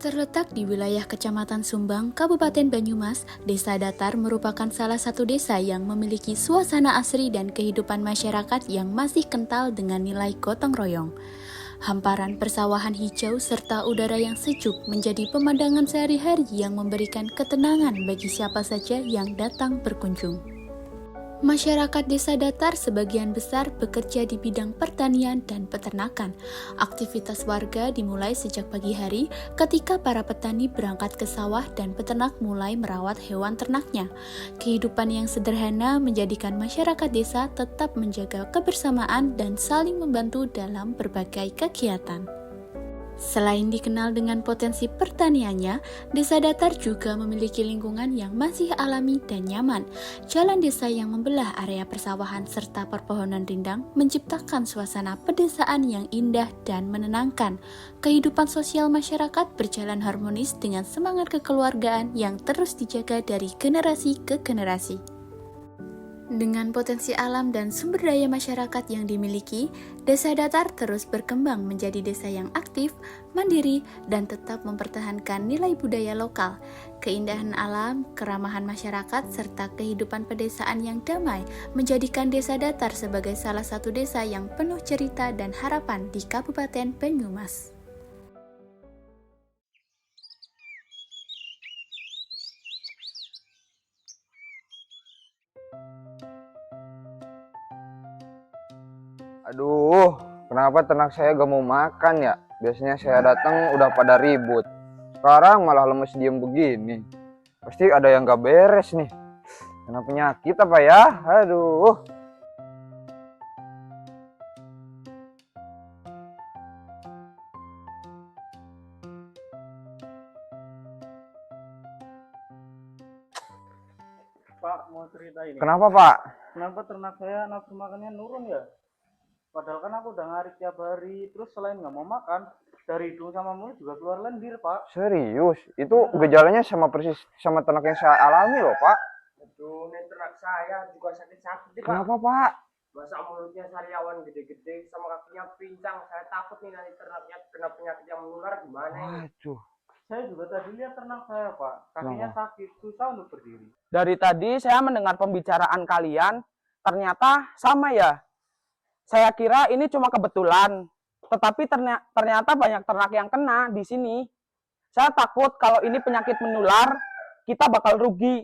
Terletak di wilayah Kecamatan Sumbang, Kabupaten Banyumas, Desa Datar merupakan salah satu desa yang memiliki suasana asri dan kehidupan masyarakat yang masih kental dengan nilai gotong royong. Hamparan persawahan hijau serta udara yang sejuk menjadi pemandangan sehari-hari yang memberikan ketenangan bagi siapa saja yang datang berkunjung. Masyarakat Desa Datar sebagian besar bekerja di bidang pertanian dan peternakan. Aktivitas warga dimulai sejak pagi hari ketika para petani berangkat ke sawah dan peternak mulai merawat hewan ternaknya. Kehidupan yang sederhana menjadikan masyarakat desa tetap menjaga kebersamaan dan saling membantu dalam berbagai kegiatan. Selain dikenal dengan potensi pertaniannya, Desa Datar juga memiliki lingkungan yang masih alami dan nyaman. Jalan desa yang membelah area persawahan serta perpohonan rindang menciptakan suasana pedesaan yang indah dan menenangkan. Kehidupan sosial masyarakat berjalan harmonis dengan semangat kekeluargaan yang terus dijaga dari generasi ke generasi. Dengan potensi alam dan sumber daya masyarakat yang dimiliki, Desa Datar terus berkembang menjadi desa yang aktif, mandiri, dan tetap mempertahankan nilai budaya lokal. Keindahan alam, keramahan masyarakat, serta kehidupan pedesaan yang damai menjadikan Desa Datar sebagai salah satu desa yang penuh cerita dan harapan di Kabupaten Banyumas. Aduh, kenapa ternak saya gak mau makan ya? Biasanya saya datang udah pada ribut. Sekarang malah lemes diem begini. Pasti ada yang gak beres nih. Kena penyakit apa ya? Aduh. Pak, mau cerita ini. Kenapa, Pak? Kenapa ternak saya nafsu makannya nurun ya? Padahal kan aku udah ngarit tiap hari. Terus selain nggak mau makan, dari hidung sama mulut juga keluar lendir, Pak. Serius? Itu gejalanya sama persis sama ternak yang saya alami loh, Pak. Aduh, ini ternak saya juga sakit-sakit nih, Pak. Kenapa, Pak? Masa mulutnya sariawan gede-gede sama kakinya pincang. Saya takut nih nanti ternaknya kena penyakit yang menular gimana ini. Waduh. Saya juga tadi lihat ternak saya, Pak. Kakinya sakit, susah untuk berdiri. Dari tadi saya mendengar pembicaraan kalian, ternyata sama ya. Saya kira ini cuma kebetulan, tetapi ternyata banyak ternak yang kena di sini. Saya takut kalau ini penyakit menular, kita bakal rugi.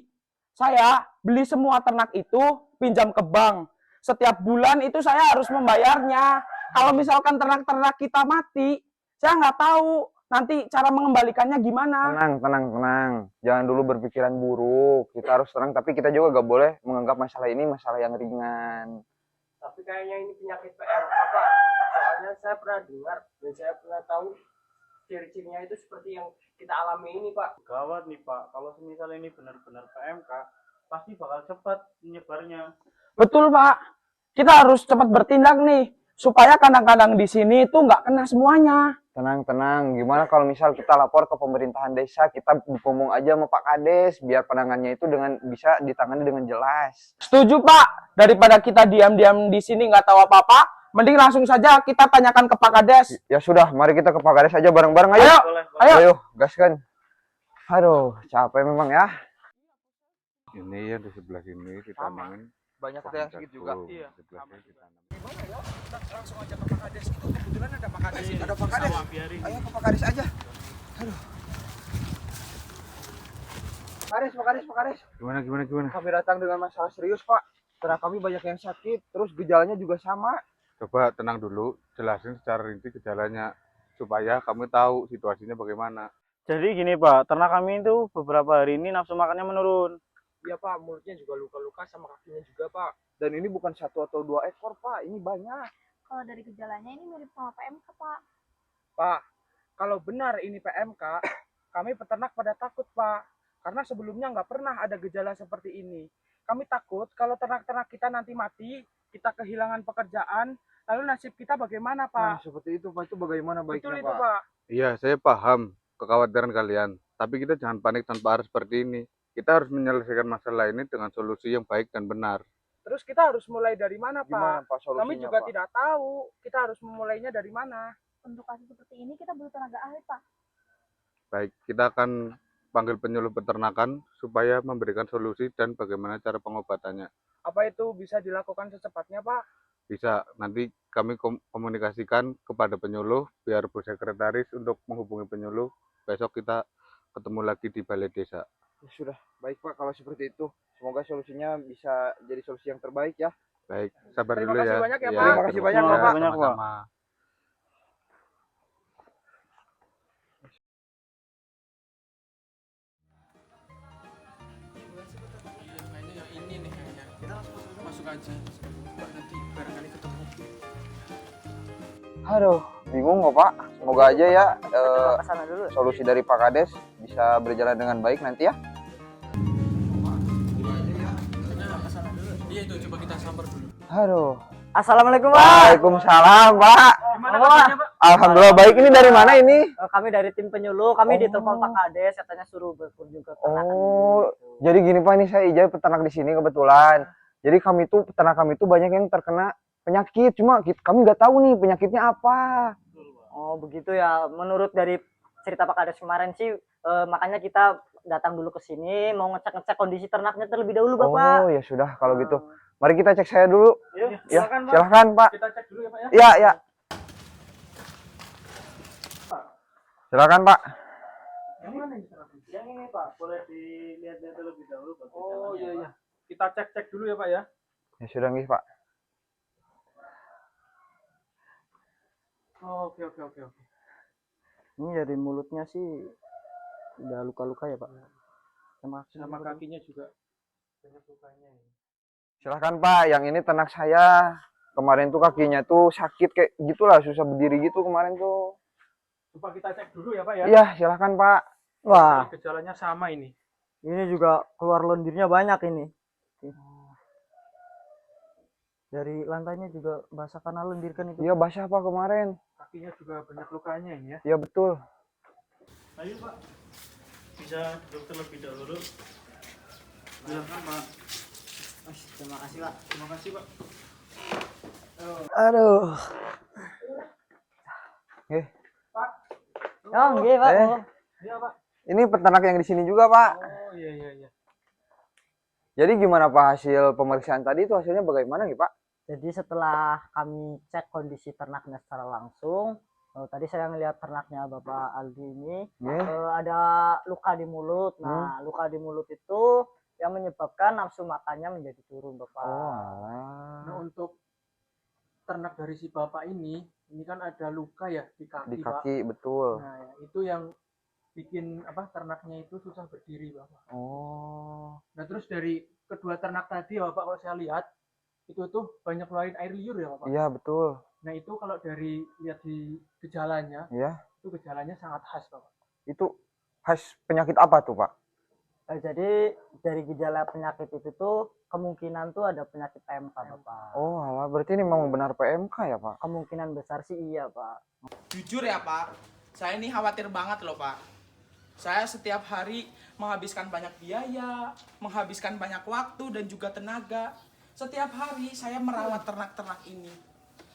Saya beli semua ternak itu, pinjam ke bank. Setiap bulan itu saya harus membayarnya. Kalau misalkan ternak-ternak kita mati, saya nggak tahu nanti cara mengembalikannya gimana. Tenang. Jangan dulu berpikiran buruk. Kita harus tenang, tapi kita juga gak boleh menganggap masalah ini masalah yang ringan. Tapi kayaknya ini penyakit PMK, Pak. Soalnya saya pernah dengar dan saya pernah tahu ciri-cirinya itu seperti yang kita alami ini, Pak. Gawat nih, Pak. Kalau misalnya ini benar-benar PMK, pasti bakal cepat menyebarnya. Betul, Pak. Kita harus cepat bertindak nih, supaya kandang-kandang di sini itu nggak kena semuanya. Tenang. Gimana kalau misal kita lapor ke pemerintahan desa, kita ngomong aja sama Pak Kades, biar penanganannya itu bisa ditangani dengan jelas. Setuju, Pak. Daripada kita diam-diam di sini nggak tahu apa-apa, mending langsung saja kita tanyakan ke Pak Kades. Ya sudah, mari kita ke Pak Kades aja bareng-bareng. Ayo. Boleh. Ayo. Gaskan. Aduh, capek memang ya. Ini ya di sebelah sini ditanamin Banyak pohon yang sakit juga. jagung, Iya. sebelahnya ditanam. Langsung aja ke Pak Kades. Itu kebetulan ada Pak Kades. Ada Pak Kades. Sama, biarin. Ayo ke Pak Kades aja. Aduh. Pak Kades. Gimana? Kami datang dengan masalah serius, Pak. Ternak kami banyak yang sakit, terus gejalanya juga sama. Coba tenang dulu, jelasin secara rinci gejalanya supaya kamu tahu situasinya bagaimana. Jadi gini, Pak. Ternak kami itu beberapa hari ini nafsu makannya menurun. Iya, Pak. Mulutnya juga luka-luka sama kakinya juga, Pak. Dan ini bukan 1 atau 2 ekor, Pak. Ini banyak. Kalau dari gejalanya ini mirip sama PMK, Pak. Pak, kalau benar ini PMK, kami peternak pada takut, Pak. Karena sebelumnya nggak pernah ada gejala seperti ini. Kami takut kalau ternak-ternak kita nanti mati, kita kehilangan pekerjaan, lalu nasib kita bagaimana, Nah, Pak? seperti itu, Pak. Itu bagaimana Betul baiknya, itu, Pak? Pak. Iya, saya paham kekhawatiran kalian, tapi kita jangan panik tanpa harus seperti ini. Kita harus menyelesaikan masalah ini dengan solusi yang baik dan benar. Terus kita harus mulai dari mana, Pak? Gimana, Pak, solusinya, Kami juga Pak? tidak tahu. Kita harus memulainya dari mana. Untuk kasus seperti ini kita butuh tenaga ahli, Pak. Baik, kita akan panggil penyuluh peternakan supaya memberikan solusi dan bagaimana cara pengobatannya. Apa itu bisa dilakukan secepatnya, Pak? Bisa, nanti kami komunikasikan kepada penyuluh biar Bu Sekretaris untuk menghubungi penyuluh. Besok kita ketemu lagi di balai desa. Ya sudah, baik Pak kalau seperti itu. Semoga solusinya bisa jadi solusi yang terbaik ya. Baik, sabar Terima dulu ya. kasih banyak ya, Iya, Pak. Terima kasih banyak, iya, Pak. sama-sama. Kayaknya yang ini nih kayaknya. Kita langsung masuk aja. Nanti barangkali ketemu. Aduh, bingung kok Pak. Semoga aja ya Kesana dulu. solusi dari Pak Kades bisa berjalan dengan baik nanti ya. Kayaknya kesana dulu. Iya itu coba kita samper dulu. Aduh. Assalamualaikum, Pak. Waalaikumsalam Pak. Gimana kabarnya, Pak? Alhamdulillah baik. Ini dari mana ini? Kami dari tim penyuluh, kami Oh. ditelepon Pak Kades, katanya suruh berkunjung ke peternakan. Oh, jadi gini Pak, ini saya Ijai peternak di sini kebetulan. Jadi kami tuh peternak kami tuh banyak yang terkena penyakit, cuma kami nggak tahu nih penyakitnya apa. Oh begitu ya, menurut dari cerita Pak Kades kemarin sih, makanya kita datang dulu ke sini, mau ngecek-ngecek kondisi ternaknya terlebih dahulu Bapak. Oh ya sudah kalau gitu. Mari kita cek saya dulu. Yuk, Ya, silakan, Pak. silahkan Pak. Kita cek dulu ya, Pak ya. Ya, ya. Silakan Pak. Yang mana ini, Pak? Yang ini, Pak. Boleh dilihat-lihat terlebih dahulu, Pak. Oh gejalanya, iya Pak. iya. Kita cek-cek dulu ya, Pak ya. Ya sudah nih Pak. Oh, oke oke oke oke. Ini dari mulutnya sih udah luka-luka ya Pak. Sama kakinya juga banyak lukanya ya. Silahkan Pak, yang ini ternak saya. Kemarin tuh kakinya tuh sakit kayak gitulah, susah berdiri gitu kemarin tuh. Coba kita cek dulu ya, Pak ya. Iya, silahkan Pak. Wah, Gejalanya sama ini. ini juga keluar lendirnya banyak ini. Dari lantainya juga basah karena lendir kan itu. Iya basah Pak kemarin. Kakinya juga banyak lukanya ini ya. Iya betul. Ayo, Pak. Bisa duduk terlebih dahulu. Silakan, Pak. Terima kasih Pak. Terima kasih, Pak. Aduh. Oh, nggih Pak. Eh. Oh. Iya, Pak. Ini peternak yang di sini juga Pak. Oh iya iya iya. Jadi gimana Pak hasil pemeriksaan tadi itu hasilnya bagaimana nih Pak? Jadi setelah kami cek kondisi ternaknya secara langsung, tadi saya melihat ternaknya Bapak Aldi ini ada luka di mulut. Nah, luka di mulut itu yang menyebabkan nafsu makannya menjadi turun Bapak. Nah, untuk ternak dari si Bapak ini kan ada luka ya di kaki, Di Pak. kaki betul. Nah, ya, itu yang bikin ternaknya itu susah berdiri, Bapak. Oh. Nah, terus dari kedua ternak tadi ya, Bapak, kalau saya lihat itu tuh banyak keluarin air liur ya, Bapak. Iya betul. Nah, itu kalau dari lihat di gejalanya, Iya. itu gejalanya sangat khas, Bapak. Itu khas penyakit apa tuh Pak? Jadi dari gejala penyakit itu tuh kemungkinan tuh ada penyakit PMK Bapak. Oh alah, berarti ini memang benar PMK ya Pak? Kemungkinan besar sih iya Pak. Jujur ya Pak, saya ini khawatir banget loh Pak. Saya setiap hari menghabiskan banyak biaya, menghabiskan banyak waktu dan juga tenaga. Setiap hari saya merawat ternak-ternak ini.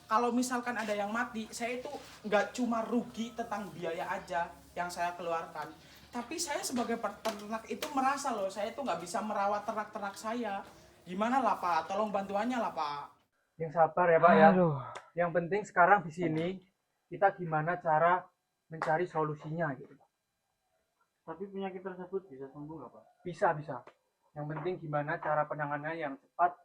Kalau misalkan ada yang mati, saya itu nggak cuma rugi tentang biaya aja yang saya keluarkan. Tapi saya sebagai peternak itu merasa loh, saya itu nggak bisa merawat ternak-ternak saya. Gimana lah Pak, tolong bantuannya lah Pak. Yang sabar ya, Pak ya. Aduh. Yang penting sekarang di sini kita gimana cara mencari solusinya gitu. Tapi penyakit tersebut bisa sembuh nggak, Pak? Bisa bisa. Yang penting gimana cara penanganannya yang cepat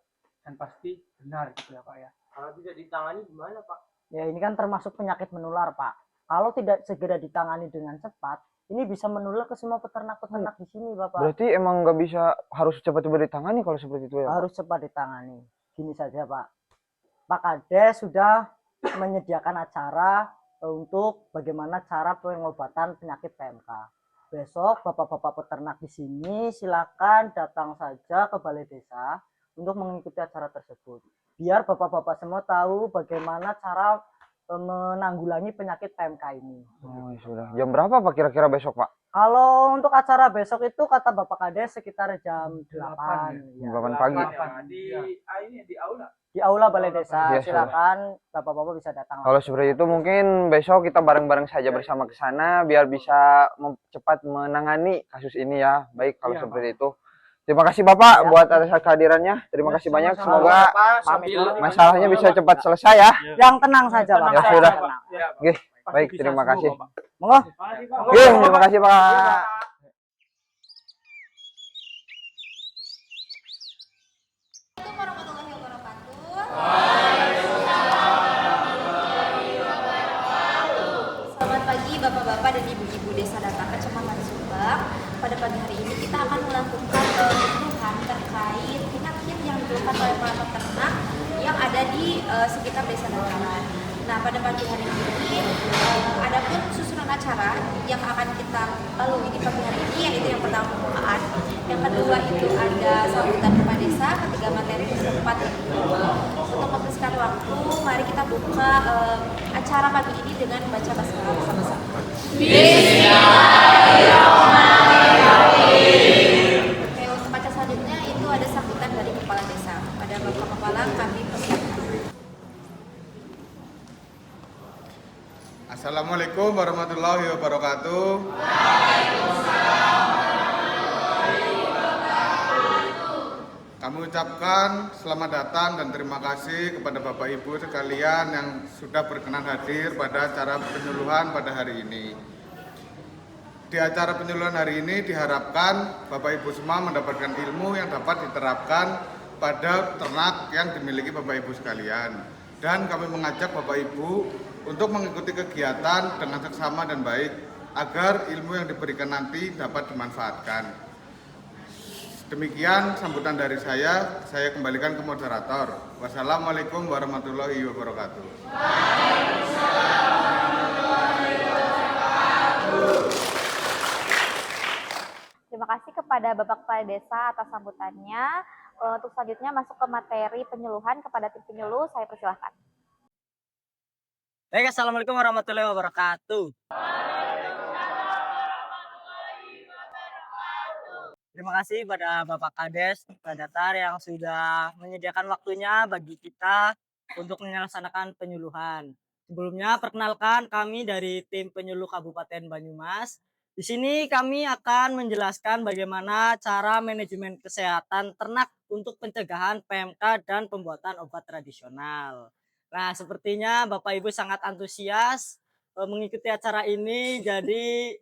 dan pasti benar gitu ya Pak ya. Kalau tidak ditangani gimana, Pak? Ya ini kan termasuk penyakit menular Pak. Kalau tidak segera ditangani dengan cepat, ini bisa menular ke semua peternak-peternak di sini Bapak. Berarti emang nggak bisa, harus cepat-cepat ditangani kalau seperti itu ya Pak? Harus cepat ditangani. Gini saja Pak. Pak Kades sudah menyediakan acara untuk bagaimana cara pengobatan penyakit PMK. Besok bapak-bapak peternak di sini silakan datang saja ke balai desa untuk mengikuti acara tersebut. Biar bapak-bapak semua tahu bagaimana cara menanggulangi penyakit PMK ini. Oh ya sudah. Jam berapa Pak kira-kira besok Pak? Kalau untuk acara besok itu kata Bapak Kades sekitar jam 8. Delapan, Ya. 8 pagi. Di ini di aula. di aula balai desa. Iya, Silakan Bapak-bapak bisa datang. Kalau seperti itu mungkin besok kita bareng-bareng saja bersama ke sana biar bisa cepat menangani kasus ini ya. Baik kalau seperti itu. Terima kasih Bapak buat atas kehadirannya. Terima kasih banyak. Semoga masalahnya bisa cepat selesai ya. Yang tenang saja, Pak. Ya sudah. Tenang. Oke, baik terima kasih. Monggo. Oke, terima kasih Pak. Warahmatullahi wabarakatuh. Selamat pagi Bapak-bapak dan Ibu-ibu Desa Datar Kecamatan Sumbang. Pada pagi hari ini kita akan melakukan penyuluhan terkait penyakit yang dikeluhkan oleh para peternak yang ada di sekitar Desa Dataran. Nah, pada pagi hari ini ada pun susunan acara yang akan kita lalui di pagi hari ini, yaitu yang pertama pembukaan, yang kedua itu ada sambutan kepala desa, ketiga materi, keempat untuk mempersingkat waktu, mari kita buka acara pagi ini dengan baca basmalah bersama-sama. Oke, untuk baca selanjutnya itu ada sambutan dari kepala desa. Pada Bapak Kepala kami persilakan. Assalamualaikum warahmatullahi wabarakatuh. Kami ucapkan selamat datang dan terima kasih kepada Bapak Ibu sekalian yang sudah berkenan hadir pada acara penyuluhan pada hari ini. Di acara penyuluhan hari ini diharapkan Bapak Ibu semua mendapatkan ilmu yang dapat diterapkan pada ternak yang dimiliki Bapak Ibu sekalian. Dan kami mengajak Bapak Ibu untuk mengikuti kegiatan dengan seksama dan baik agar ilmu yang diberikan nanti dapat dimanfaatkan. Demikian sambutan dari saya kembalikan ke moderator. Wassalamualaikum warahmatullahi wabarakatuh. Terima kasih kepada Bapak Kepala Desa atas sambutannya. Untuk selanjutnya masuk ke materi penyuluhan kepada tim penyuluh, saya persilahkan. Baik, assalamualaikum warahmatullahi wabarakatuh. Terima kasih pada Bapak Kades, Pak Datar yang sudah menyediakan waktunya bagi kita untuk melaksanakan penyuluhan. Sebelumnya, perkenalkan kami dari tim penyuluh Kabupaten Banyumas. Di sini kami akan menjelaskan bagaimana cara manajemen kesehatan ternak untuk pencegahan PMK dan pembuatan obat tradisional. Nah, sepertinya Bapak Ibu sangat antusias mengikuti acara ini. Jadi,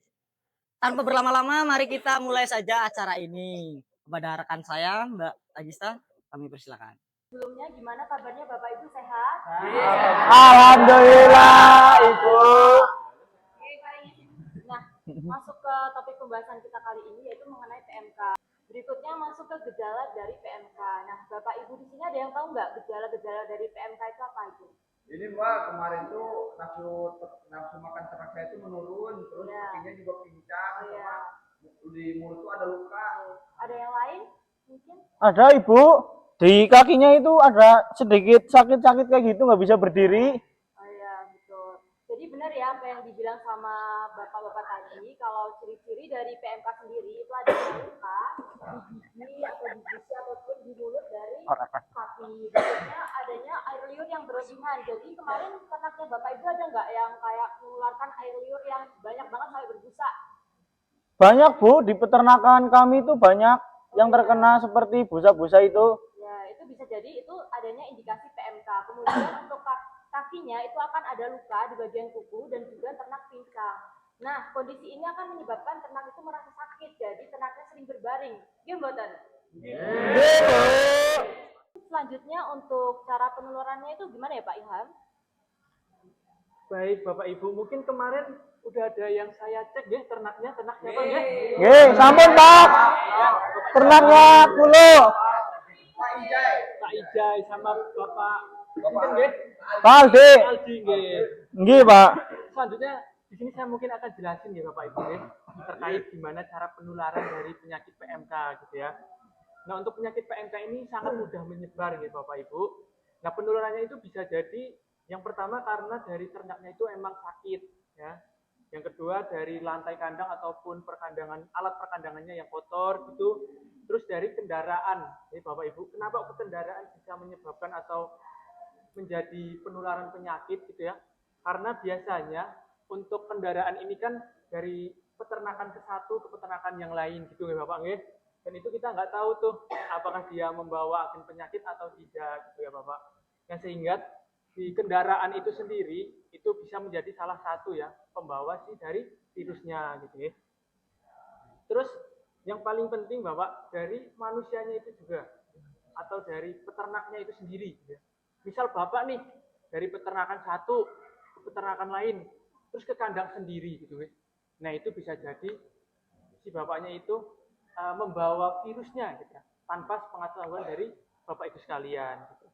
tanpa berlama-lama, mari kita mulai saja acara ini. Kepada rekan saya, Mbak Agista, kami persilakan. Sebelumnya, gimana kabarnya Bapak Ibu, sehat? Alhamdulillah, Ibu. Nah, masuk ke topik pembahasan kita kali ini yaitu mengenai PMK. Berikutnya masuk ke gejala dari PMK. Nah, Bapak Ibu di sini ada yang tahu nggak gejala-gejala dari PMK itu apa aja? Ini Mbak, kemarin tuh nafsu makan ternak saya itu menurun, terus kakinya juga pincang, sama di mulut tuh ada luka. Ada yang lain mungkin? Ada Ibu, di kakinya itu ada sedikit sakit-sakit kayak gitu, nggak bisa berdiri. Oh iya, betul. Jadi benar ya apa yang dibilang sama bapak-bapak tadi, kalau ciri-ciri dari PMK sendiri itu ada luka di gigi atau di gusi ataupun di mulut dari kaki. Berikutnya adanya air liur yang berlebihan. Jadi kemarin ternaknya Bapak Ibu ada nggak yang kayak mengeluarkan air liur yang banyak banget sampai berbusa? Banyak Bu, di peternakan kami itu banyak yang terkena seperti busa-busa itu. Ya, itu bisa jadi itu adanya indikasi PMK. Kemudian untuk kakinya itu akan ada luka di bagian kuku dan juga ternak pincang. Nah, kondisi ini akan menyebabkan ternak itu merasa sakit, jadi ternaknya sering berbaring. Gimana? Selanjutnya untuk cara penularannya itu gimana ya Pak Ilham? Baik Bapak Ibu, mungkin kemarin udah ada yang saya cek ya ternaknya Pak ya. Nggih, sampun Pak. Ternaknya kulo. Pak Ijai sama Bapak nggih. Pak Aldi. Aldi nggih. Nggih, Pak. Selanjutnya di sini saya mungkin akan jelasin ya Bapak Ibu ya terkait gimana cara penularan dari penyakit PMK gitu ya. Nah, untuk penyakit PMK ini sangat mudah menyebar ya Bapak Ibu. Nah, penularannya itu bisa jadi yang pertama karena dari ternaknya itu emang sakit ya. Yang kedua dari lantai kandang ataupun perkandangan, alat perkandangannya yang kotor gitu. Terus dari kendaraan, ini Bapak Ibu, kenapa kendaraan bisa menyebabkan atau menjadi penularan penyakit gitu ya? Karena biasanya untuk kendaraan ini kan dari peternakan ke satu ke peternakan yang lain gitu ya Bapak nggih. Dan itu kita nggak tahu tuh apakah dia membawa agen penyakit atau tidak gitu ya Bapak. Yang sehingga di kendaraan itu sendiri itu bisa menjadi salah satu ya pembawa sih dari virusnya gitu ya. Terus yang paling penting Bapak dari manusianya itu juga atau dari peternaknya itu sendiri gitu ya. Misal Bapak nih dari peternakan satu ke peternakan lain terus ke kandang sendiri gitu ya. Nah, itu bisa jadi si bapaknya itu membawa virusnya gitu ya, tanpa pengetahuan dari Bapak Ibu sekalian gitu.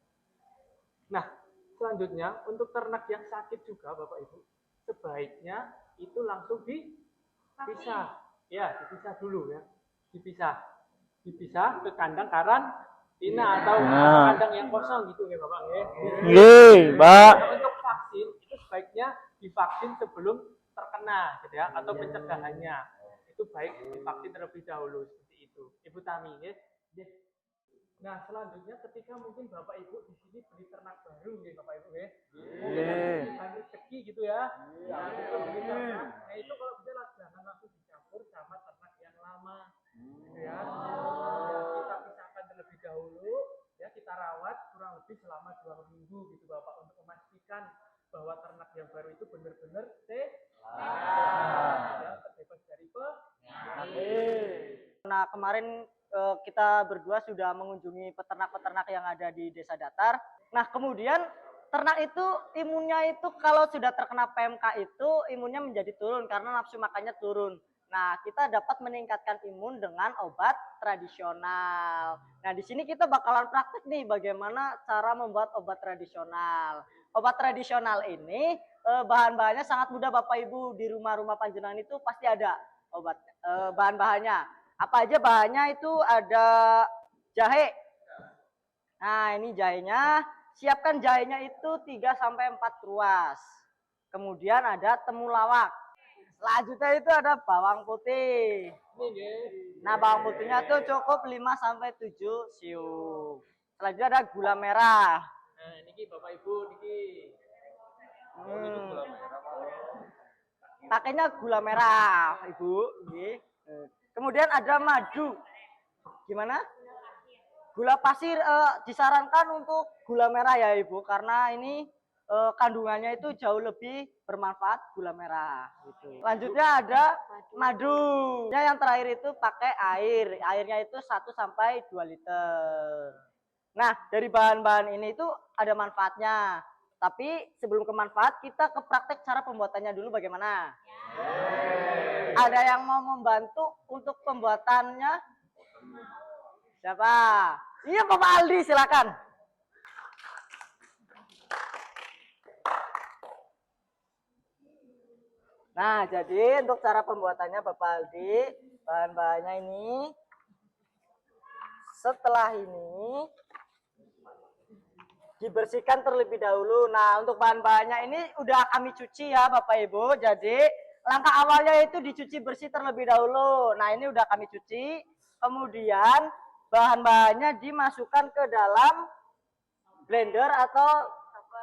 Nah, selanjutnya untuk ternak yang sakit juga Bapak Ibu, sebaiknya itu langsung dipisah. Ya, dipisah dulu ya. Dipisah ke kandang karantina atau kandang yang kosong gitu ya Bapak ya. Pak. Nah, untuk vaksin itu sebaiknya divaksin sebelum terkena gitu ya atau pencegahannya. Itu baik divaksin terlebih dahulu seperti itu. Ibu Tami ya. Nah, selanjutnya ketika mungkin Bapak Ibu di sini beli ternak baru ya Bapak Ibu ya. Mungkin rezeki gitu ya. Nah, itu kalau bisa jangan langsung dicampur sama ternak yang lama. Gitu ya. Kita pisahkan terlebih dahulu, ya kita rawat kurang lebih selama 2 minggu gitu Bapak untuk memastikan bahwa ternak yang baru itu benar-benar sehat, ya, terbebas dari penyakit. Nah, kemarin kita berdua sudah mengunjungi peternak-peternak yang ada di Desa Datar. Nah, kemudian ternak itu imunnya itu kalau sudah terkena PMK itu imunnya menjadi turun karena nafsu makannya turun. Nah, kita dapat meningkatkan imun dengan obat tradisional. Nah, di sini kita bakalan praktek nih bagaimana cara membuat obat tradisional. Obat tradisional ini bahan-bahannya sangat mudah Bapak Ibu, di rumah-rumah panjenengan itu pasti ada obat bahan-bahannya. Apa aja bahannya itu ada jahe. Nah, ini jahenya. Siapkan jahenya itu 3-4 ruas. Kemudian ada temulawak. Selanjutnya itu ada bawang putih. Nah, bawang putihnya tuh cukup 5-7 siung. Selanjutnya ada gula merah. Nah, niki Bapak Ibu niki. Pakainya gula merah, Ibu. Kemudian ada madu. Gimana? Gula pasir disarankan untuk gula merah ya Ibu, karena ini kandungannya itu jauh lebih bermanfaat gula merah. Gitu. Selanjutnya ada madu. Yang terakhir itu pakai air. Airnya itu 1-2 liter. Nah, dari bahan-bahan ini itu ada manfaatnya. Tapi sebelum ke manfaat, kita ke praktek cara pembuatannya dulu bagaimana? Ada yang mau membantu untuk pembuatannya? Siapa? Iya, Bapak Aldi, silakan. Nah, jadi untuk cara pembuatannya Bapak Aldi, bahan-bahannya ini. Setelah ini dibersihkan terlebih dahulu. Nah, untuk bahan-bahannya ini udah kami cuci ya Bapak Ibu. Jadi langkah awalnya itu dicuci bersih terlebih dahulu. Nah, ini udah kami cuci. Kemudian bahan-bahannya dimasukkan ke dalam blender atau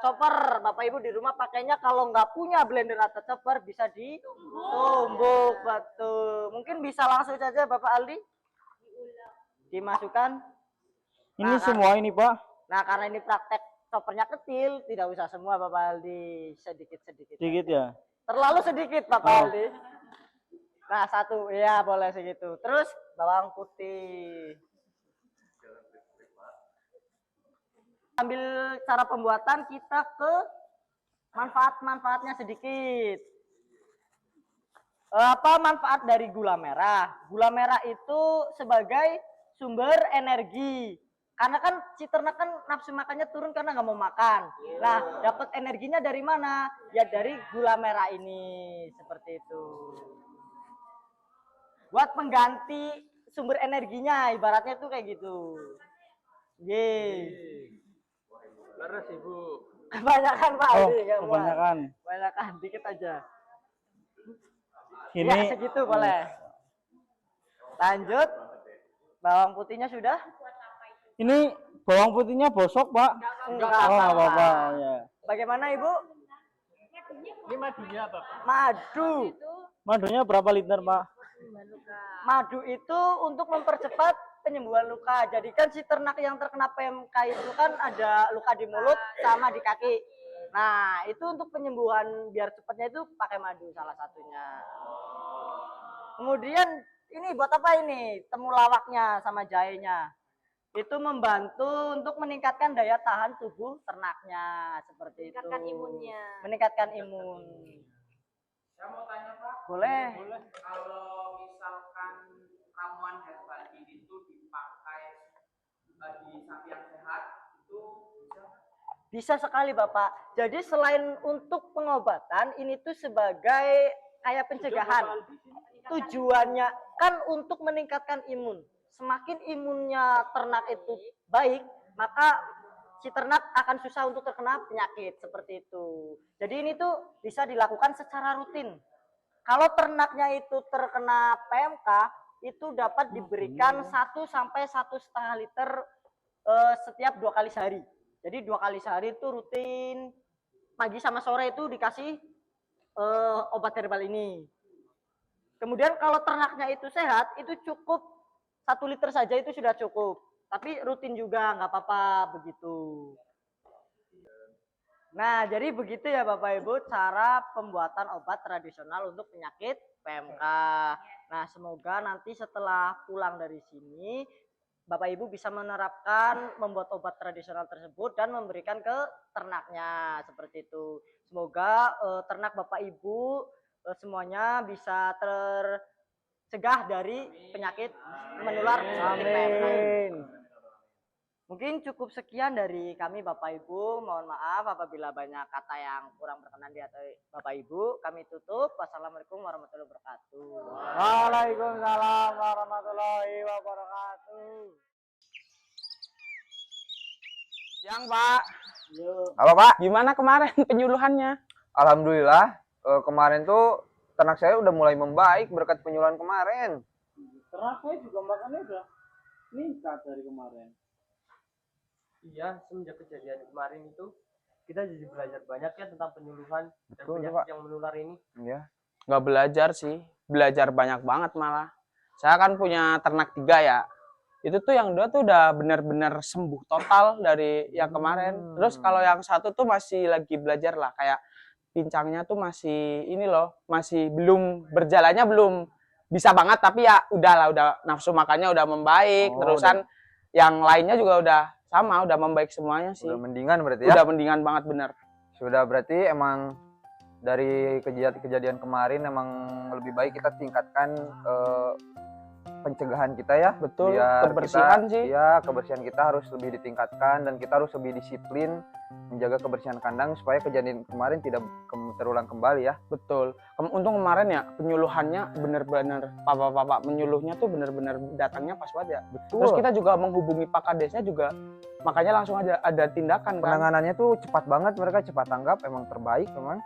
chopper. Bapak Ibu di rumah pakainya kalau nggak punya blender atau chopper bisa ditumbuk. Betul. Mungkin bisa langsung saja Bapak Aldi. Dimasukkan. Ini semua ini Pak. Nah, karena ini praktek choppernya kecil, tidak usah semua Bapak Aldi, sedikit-sedikit. Sedikit ya? Terlalu sedikit Bapak Aldi. Nah, 1, ya boleh segitu. Terus bawang putih. Ambil cara pembuatan kita ke manfaat-manfaatnya sedikit. Apa manfaat dari gula merah? Gula merah itu sebagai sumber energi. Karena kan si ternak kan nafsu makannya turun karena nggak mau makan. Nah, dapat energinya dari mana? Ya dari gula merah ini, seperti itu. Buat pengganti sumber energinya, ibaratnya tuh kayak gitu. Leres Ibu. Kebanyakan Pak. Oh, kebanyakan. Kebanyakan, dikit aja. Ya, segitu boleh. Lanjut. Bawang putihnya sudah? Ini bawang putihnya bosok, Pak. Enggak Oh, nggak apa-apa. apa-apa. Ya. Bagaimana Ibu? Ini madunya apa, Pak? Madu. Madunya berapa liter, Pak? Madu itu untuk mempercepat penyembuhan luka. Jadi kan si ternak yang terkena PMK itu kan ada luka di mulut sama di kaki. Nah, itu untuk penyembuhan biar cepatnya itu pakai madu salah satunya. Kemudian ini buat apa ini? Temulawaknya sama jahenya. Itu membantu untuk meningkatkan daya tahan tubuh ternaknya seperti itu. Meningkatkan imunnya. Meningkatkan imun. Saya mau tanya Pak. Boleh. Kalau misalkan ramuan herbal ini tuh dipakai di sapi yang sehat, itu bisa? Bisa sekali Bapak. Jadi selain untuk pengobatan, ini tuh sebagai kayak pencegahan. Tujuannya kan untuk meningkatkan imun. Semakin imunnya ternak itu baik, maka si ternak akan susah untuk terkena penyakit seperti itu. Jadi ini tuh bisa dilakukan secara rutin. Kalau ternaknya itu terkena PMK, itu dapat diberikan 1 sampai 1,5 liter setiap 2 kali sehari. Jadi 2 kali sehari itu rutin, pagi sama sore itu dikasih obat herbal ini. Kemudian kalau ternaknya itu sehat, itu cukup 1 liter saja itu sudah cukup. Tapi rutin juga nggak apa-apa begitu. Nah, jadi begitu ya Bapak Ibu cara pembuatan obat tradisional untuk penyakit PMK. Nah, semoga nanti setelah pulang dari sini Bapak Ibu bisa menerapkan membuat obat tradisional tersebut dan memberikan ke ternaknya seperti itu. Semoga ternak Bapak Ibu semuanya bisa tercegah dari penyakit menular seperti PMK. Mungkin cukup sekian dari kami Bapak Ibu. Mohon maaf apabila banyak kata yang kurang berkenan di hati Bapak Ibu. Kami tutup. Wassalamualaikum warahmatullahi wabarakatuh. Waalaikumsalam warahmatullahi wabarakatuh. Yang Pak, Apa Pak? gimana kemarin penyuluhannya? Alhamdulillah kemarin tuh ternak saya udah mulai membaik berkat penyuluhan kemarin. Ternak saya juga makannya udah meningkat dari kemarin. Iya, semenjak kejadian kemarin itu kita jadi belajar banyak ya tentang penyuluhan dan Betul, penyakit Pak. yang menular ini. Iya. Nggak belajar sih, belajar banyak banget malah. Saya kan punya ternak 3 ya. Itu tuh yang 2 tuh udah benar-benar sembuh total dari yang kemarin. Terus kalau yang 1 tuh masih lagi belajar lah, kayak pincangnya tuh masih ini loh, masih belum berjalannya belum bisa banget, tapi ya udahlah, udah nafsu makannya udah membaik. Oh, Terusan yang lainnya juga udah sama, udah membaik semuanya sih. Udah mendingan berarti ya? Udah mendingan banget bener. Sudah berarti emang dari kejadian kemarin emang lebih baik kita tingkatkan pencegahan kita ya. Betul, Biar kebersihan kita, sih. Ya, kebersihan kita harus lebih ditingkatkan dan kita harus lebih disiplin menjaga kebersihan kandang supaya kejadian kemarin tidak terulang kembali ya. Betul. Untung kemarin ya penyuluhannya bener-bener papa-papa menyuluhnya tuh bener-bener datangnya pas banget ya. Betul. Terus kita juga menghubungi Pak Kadesnya juga, makanya langsung aja ada tindakan kan. Penanganannya tuh cepat banget, mereka cepat tanggap, emang terbaik memang.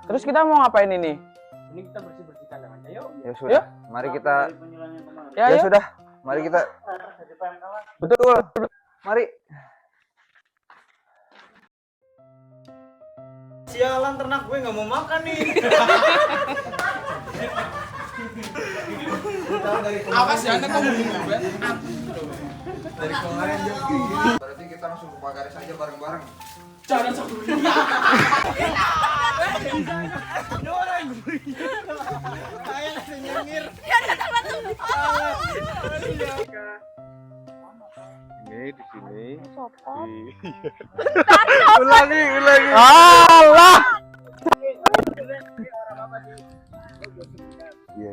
Terus kita mau ngapain ini? Ini kita bersih-bersih kandangnya yuk. Ya sudah, mari kita Ya, ya yuk. sudah, mari kita betul. Mari. Sialan ternak gue nggak mau makan nih. Apa sih Anda kok begini? Dari kemarin dia begini. Berarti kita langsung ke Pak Garis aja bareng-bareng. Jangan satu dulu. Ini di sini. Ulangi. Allah. Iya.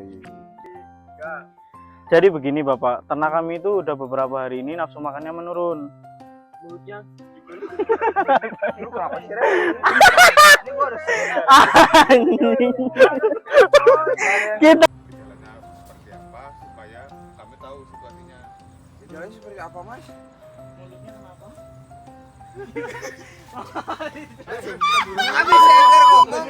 Jadi begini Bapak, ternak kami itu udah beberapa hari ini nafsu makannya menurun. Mulutnya Lu kenapa sih, Ren? Ini gua harus Kita Gejalanya seperti apa supaya kami tahu situasinya. Gejalanya seperti apa, Mas? Mulutnya kenapa? Habis saya ngomong.